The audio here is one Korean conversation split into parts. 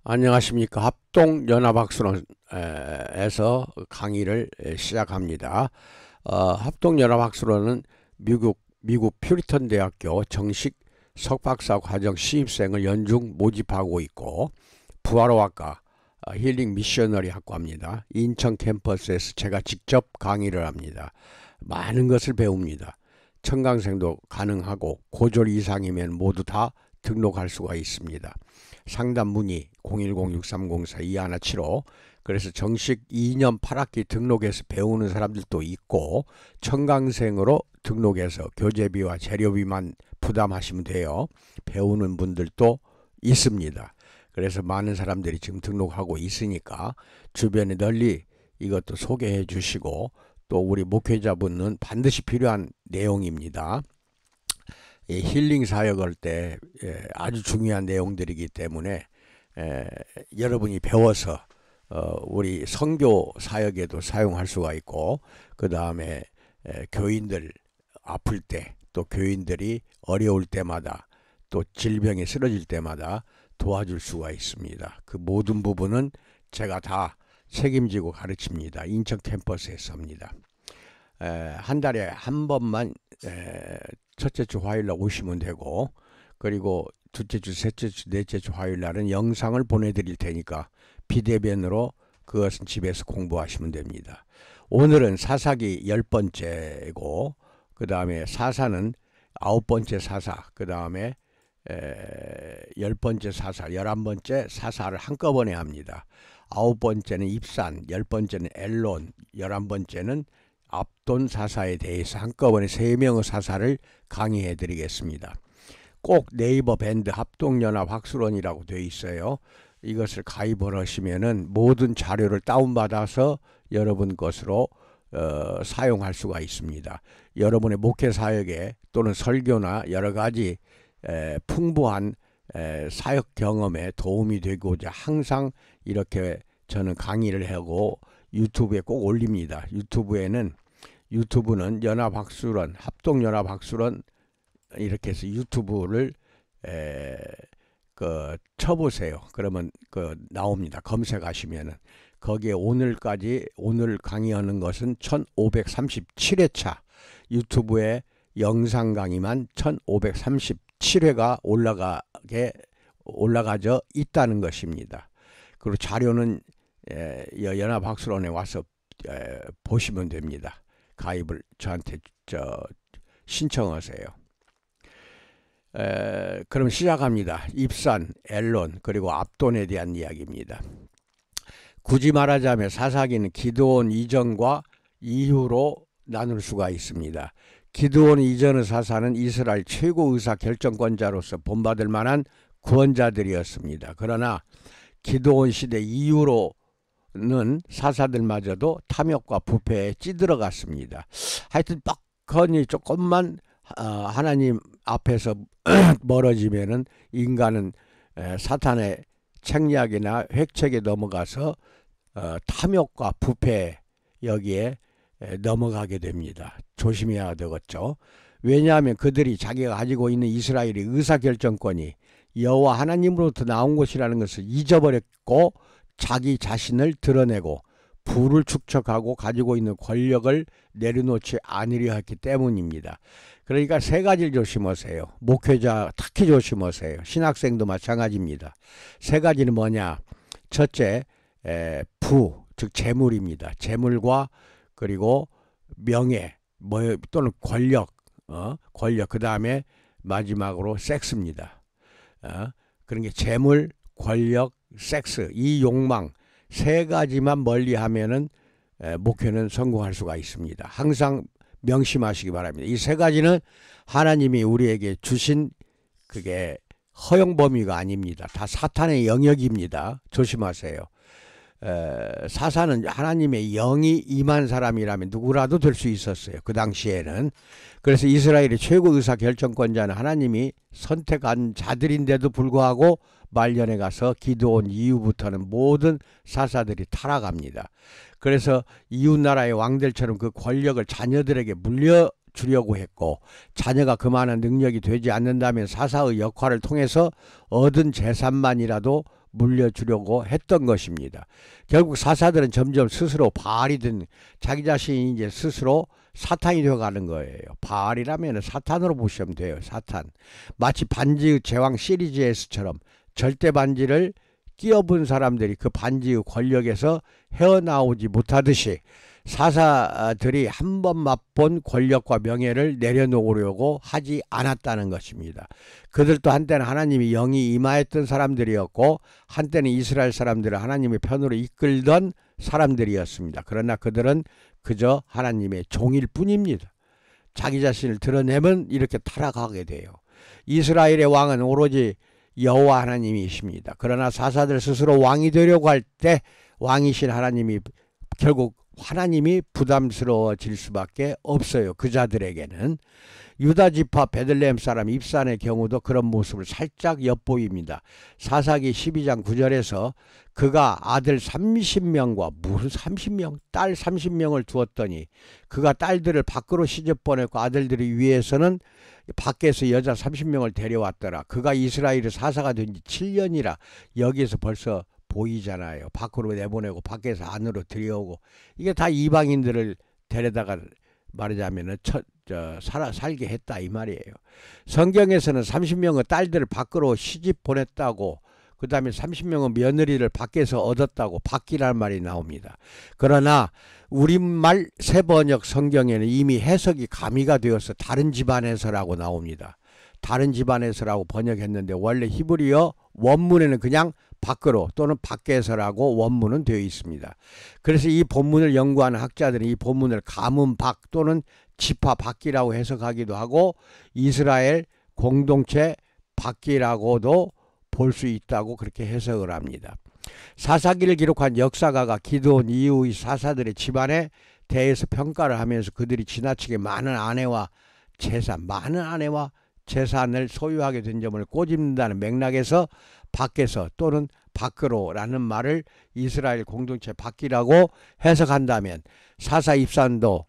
안녕하십니까. 합동연합학술원에서 강의를 시작합니다. 합동연합학술원은 미국 퓨리턴 대학교 정식 석박사 과정 신입생을 연중 모집하고 있고, 부활호학과 힐링 미셔너리 학과입니다. 인천 캠퍼스에서 제가 직접 강의를 합니다. 많은 것을 배웁니다. 청강생도 가능하고 고졸 이상이면 모두 다 등록할 수가 있습니다. 상담 문의 010-6304-2175. 그래서 정식 2년 8학기 등록해서 배우는 사람들도 있고, 청강생으로 등록해서 교재비와 재료비만 부담하시면 돼요. 배우는 분들도 있습니다. 그래서 많은 사람들이 지금 등록하고 있으니까 주변에 널리 이것도 소개해 주시고, 또 우리 목회자분은 반드시 필요한 내용입니다. 힐링 사역할 때 아주 중요한 내용들이기 때문에 여러분이 배워서 우리 선교 사역에도 사용할 수가 있고, 그 다음에 교인들 아플 때, 또 교인들이 어려울 때마다, 또 질병에 쓰러질 때마다 도와줄 수가 있습니다. 그 모든 부분은 제가 다 책임지고 가르칩니다. 인천 캠퍼스에서 합니다. 한 달에 한 번만 첫째 주 화요일날 오시면 되고, 그리고 둘째 주, 셋째 주, 넷째 주 화요일날은 영상을 보내드릴 테니까 비대면으로 그것은 집에서 공부하시면 됩니다. 오늘은 사사기 10번째고, 그 다음에 사사는 9번째 사사, 그 다음에 10번째 사사, 11번째 사사를 한꺼번에 합니다. 9번째는 입산, 10번째는 엘론, 11번째는 압돈 사사에 대해서 한꺼번에 3명의 사사를 강의해 드리겠습니다. 꼭 네이버 밴드 합동연합학술원이라고 되어 있어요. 이것을 가입을 하시면은 모든 자료를 다운받아서 여러분 것으로 사용할 수가 있습니다. 여러분의 목회 사역에 또는 설교나 여러 가지 풍부한 사역 경험에 도움이 되고자 항상 이렇게 저는 강의를 하고 유튜브에 꼭 올립니다. 유튜브는 연합학술원, 합동연합학술원 이렇게 해서 유튜브를 쳐보세요. 그러면 나옵니다. 검색하시면은 거기에 오늘 강의하는 것은 1537회차, 유튜브에 영상 강의만 1537회가 올라가져 있다는 것입니다. 그리고 자료는 연합학술원에 와서 보시면 됩니다. 가입을 저한테 신청하세요. 그럼 시작합니다. 입산, 엘론, 그리고 압돈에 대한 이야기입니다. 굳이 말하자면 사사기는 기드온 이전과 이후로 나눌 수가 있습니다. 기드온 이전의 사사는 이스라엘 최고 의사 결정권자로서 본받을 만한 구원자들이었습니다. 그러나 기드온 시대 이후로는 사사들마저도 탐욕과 부패에 찌들어갔습니다. 하여튼 뻑하니 조금만 하나님 앞에서 멀어지면은 인간은 사탄의 책략이나 획책에 넘어가서 탐욕과 부패 여기에 넘어가게 됩니다. 조심해야 되겠죠. 왜냐하면 그들이 자기가 가지고 있는 이스라엘의 의사결정권이 여호와 하나님으로부터 나온 것이라는 것을 잊어버렸고, 자기 자신을 드러내고 부를 축적하고 가지고 있는 권력을 내려놓지 않으려 했기 때문입니다. 그러니까 세 가지를 조심하세요. 목회자 특히 조심하세요. 신학생도 마찬가지입니다. 세 가지는 뭐냐? 첫째, 즉 재물입니다. 재물과 그리고 명예, 또는 권력, 그 다음에 마지막으로 섹스입니다. 그런 게 재물, 권력, 섹스, 이 욕망 세 가지만 멀리하면은 목회는 성공할 수가 있습니다. 항상 명심하시기 바랍니다. 이 세 가지는 하나님이 우리에게 주신 그게 허용 범위가 아닙니다. 다 사탄의 영역입니다. 조심하세요. 사사는 하나님의 영이 임한 사람이라면 누구라도 될 수 있었어요. 그 당시에는. 그래서 이스라엘의 최고 의사 결정권자는 하나님이 선택한 자들인데도 불구하고 말년에 가서 기드온 이후부터는 모든 사사들이 타락합니다. 그래서 이웃나라의 왕들처럼 그 권력을 자녀들에게 물려주려고 했고, 자녀가 그만한 능력이 되지 않는다면 사사의 역할을 통해서 얻은 재산만이라도 물려주려고 했던 것입니다. 결국 사사들은 점점 스스로 바알이 된 자기 자신이 이제 스스로 사탄이 되어가는 거예요. 바알이라면 사탄으로 보시면 돼요. 사탄. 마치 반지의 제왕 시리즈에서처럼 절대 반지를 끼어본 사람들이 그 반지의 권력에서 헤어나오지 못하듯이 사사들이 한 번 맛본 권력과 명예를 내려놓으려고 하지 않았다는 것입니다. 그들도 한때는 하나님이 영이 임하였던 사람들이었고 한때는 이스라엘 사람들을 하나님의 편으로 이끌던 사람들이었습니다. 그러나 그들은 그저 하나님의 종일 뿐입니다. 자기 자신을 드러내면 이렇게 타락하게 돼요. 이스라엘의 왕은 오로지 여호와 하나님이십니다. 그러나 사사들 스스로 왕이 되려고 할 때 왕이신 하나님이 결국 하나님이 부담스러워질 수밖에 없어요. 그 자들에게는. 유다 지파 베들레헴 사람 입산의 경우도 그런 모습을 살짝 엿보입니다. 사사기 12장 9절에서 그가 아들 30명과 무슨 30명? 딸 30명을 두었더니 그가 딸들을 밖으로 시집 보냈고 아들들이 위에서는 밖에서 여자 30명을 데려왔더라. 그가 이스라엘의 사사가 된 지 7년이라 여기에서 벌써 보이잖아요. 밖으로 내보내고 밖에서 안으로 들여오고 이게 다 이방인들을 데려다가 말하자면 살게 했다 이 말이에요. 성경에서는 30명의 딸들을 밖으로 시집 보냈다고 그 다음에 30명의 며느리를 밖에서 얻었다고 밖이라는 말이 나옵니다. 그러나 우리말 새번역 성경에는 이미 해석이 가미가 되어서 다른 집안에서라고 나옵니다. 다른 집안에서라고 번역했는데 원래 히브리어 원문에는 그냥 밖으로 또는 밖에서라고 원문은 되어 있습니다. 그래서 이 본문을 연구하는 학자들은 이 본문을 가문 밖 또는 지파 밖이라고 해석하기도 하고 이스라엘 공동체 밖이라고도 볼 수 있다고 그렇게 해석을 합니다. 사사기를 기록한 역사가가 기드온 이후의 사사들의 집안에 대해서 평가를 하면서 그들이 지나치게 많은 아내와 재산을 소유하게 된 점을 꼬집는다는 맥락에서 밖에서 또는 밖으로라는 말을 이스라엘 공동체 밖이라고 해석한다면 사사 입산도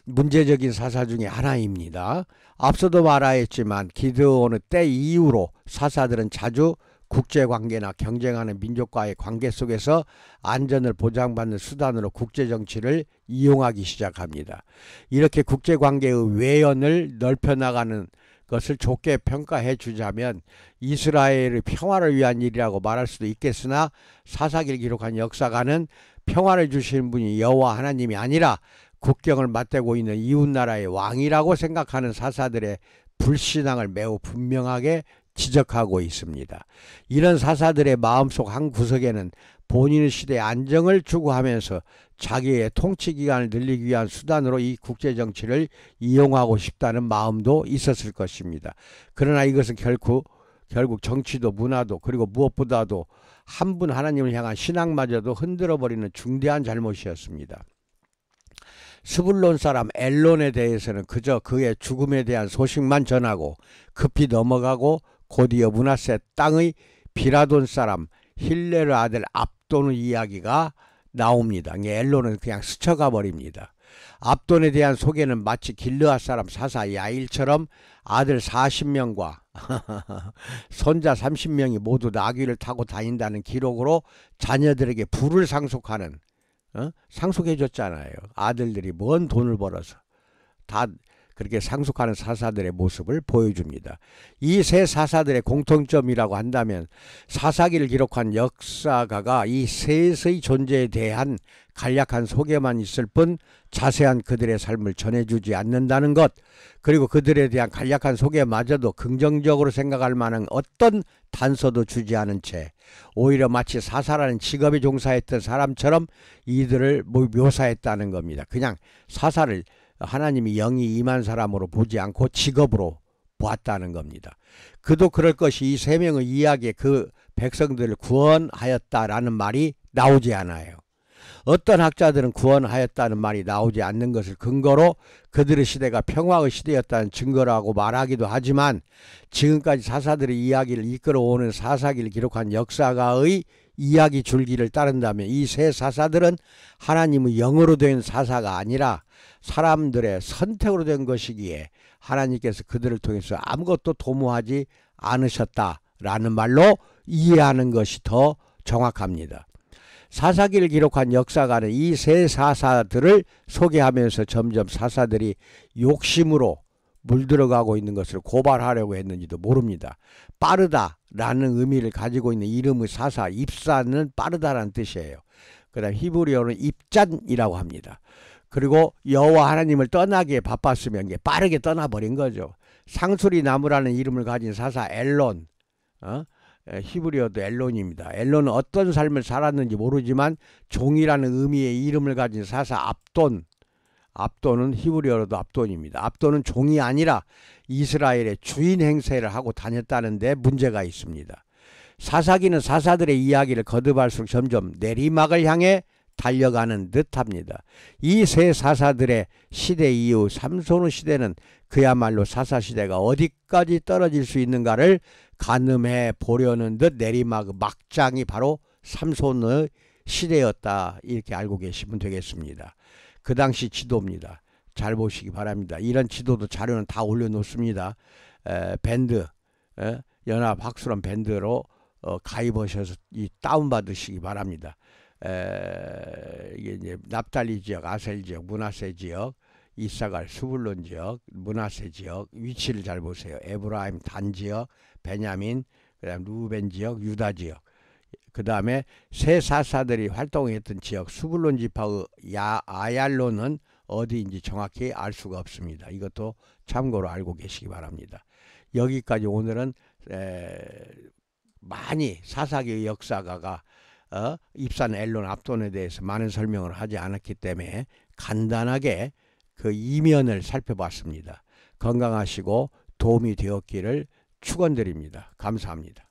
문제적인 사사 중에 하나입니다. 앞서도 말하였지만 기드온의 때 이후로 사사들은 자주 국제관계나 경쟁하는 민족과의 관계 속에서 안전을 보장받는 수단으로 국제정치를 이용하기 시작합니다. 이렇게 국제관계의 외연을 넓혀나가는 것을 좋게 평가해 주자면 이스라엘의 평화를 위한 일이라고 말할 수도 있겠으나 사사기를 기록한 역사가는 평화를 주시는 분이 여호와 하나님이 아니라 국경을 맞대고 있는 이웃나라의 왕이라고 생각하는 사사들의 불신앙을 매우 분명하게 지적하고 있습니다. 이런 사사들의 마음속 한 구석에는 본인의 시대에 안정을 추구하면서 자기의 통치 기간을 늘리기 위한 수단으로 이 국제정치를 이용하고 싶다는 마음도 있었을 것입니다. 그러나 이것은 결국 정치도 문화도 그리고 무엇보다도 한 분 하나님을 향한 신앙마저도 흔들어버리는 중대한 잘못이었습니다. 스불론 사람 엘론에 대해서는 그저 그의 죽음에 대한 소식만 전하고 급히 넘어가고 곧이어 므낫세 땅의 비라돈 사람 힐레르 아들 압돈의 이야기가 나옵니다. 엘론은 그냥 스쳐가 버립니다. 압돈에 대한 소개는 마치 길르앗 사람 사사 야일처럼 아들 40명과 손자 30명이 모두 나귀를 타고 다닌다는 기록으로 자녀들에게 부를 상속하는 상속해줬잖아요. 아들들이 뭔 돈을 벌어서 다 그렇게 상속하는 사사들의 모습을 보여줍니다. 이 세 사사들의 공통점이라고 한다면 사사기를 기록한 역사가가 이 셋의 존재에 대한 간략한 소개만 있을 뿐 자세한 그들의 삶을 전해주지 않는다는 것, 그리고 그들에 대한 간략한 소개마저도 긍정적으로 생각할 만한 어떤 단서도 주지 않은 채 오히려 마치 사사라는 직업에 종사했던 사람처럼 이들을 묘사했다는 겁니다. 그냥 사사를 하나님이 영이 임한 사람으로 보지 않고 직업으로 보았다는 겁니다. 그도 그럴 것이 이 세 명의 이야기에 그 백성들을 구원하였다라는 말이 나오지 않아요. 어떤 학자들은 구원하였다는 말이 나오지 않는 것을 근거로 그들의 시대가 평화의 시대였다는 증거라고 말하기도 하지만 지금까지 사사들의 이야기를 이끌어오는 사사기를 기록한 역사가의 이야기 줄기를 따른다면 이 세 사사들은 하나님의 영으로 된 사사가 아니라 사람들의 선택으로 된 것이기에 하나님께서 그들을 통해서 아무것도 도모하지 않으셨다라는 말로 이해하는 것이 더 정확합니다. 사사기를 기록한 역사가는 이 세 사사들을 소개하면서 점점 사사들이 욕심으로 물들어가고 있는 것을 고발하려고 했는지도 모릅니다. 빠르다라는 의미를 가지고 있는 이름의 사사, 입사는 빠르다라는 뜻이에요. 그 다음 히브리어는 입잔이라고 합니다. 그리고 여호와 하나님을 떠나기에 바빴으면 이게 빠르게 떠나버린 거죠. 상수리 나무라는 이름을 가진 사사 엘론, 히브리어도 엘론입니다. 엘론은 어떤 삶을 살았는지 모르지만 종이라는 의미의 이름을 가진 사사 압돈은 히브리어로도 압돈입니다. 압돈은 종이 아니라 이스라엘의 주인 행세를 하고 다녔다는데 문제가 있습니다. 사사기는 사사들의 이야기를 거듭할수록 점점 내리막을 향해 달려가는 듯합니다. 이 세 사사들의 시대 이후 삼손의 시대는 그야말로 사사시대가 어디까지 떨어질 수 있는가를 가늠해 보려는 듯 내리막 막장이 바로 삼손의 시대였다, 이렇게 알고 계시면 되겠습니다. 그 당시 지도입니다. 잘 보시기 바랍니다. 이런 지도도 자료는 다 올려놓습니다. 밴드, 연합 학술원 밴드로 가입하셔서 다운받으시기 바랍니다. 이게 이제 납달리 지역, 아셀 지역, 므낫세 지역, 이사갈, 수불론 지역, 므낫세 지역 위치를 잘 보세요. 에브라임 단 지역, 베냐민, 그다음 루벤 지역, 유다 지역. 그 다음에 세 사사들이 활동했던 지역 수불론 지파의 아얄론은 어디인지 정확히 알 수가 없습니다. 이것도 참고로 알고 계시기 바랍니다. 여기까지 오늘은 많이 사사기의 역사가가 입산 엘론 압돈에 대해서 많은 설명을 하지 않았기 때문에 간단하게 그 이면을 살펴봤습니다. 건강하시고 도움이 되었기를 축원드립니다. 감사합니다.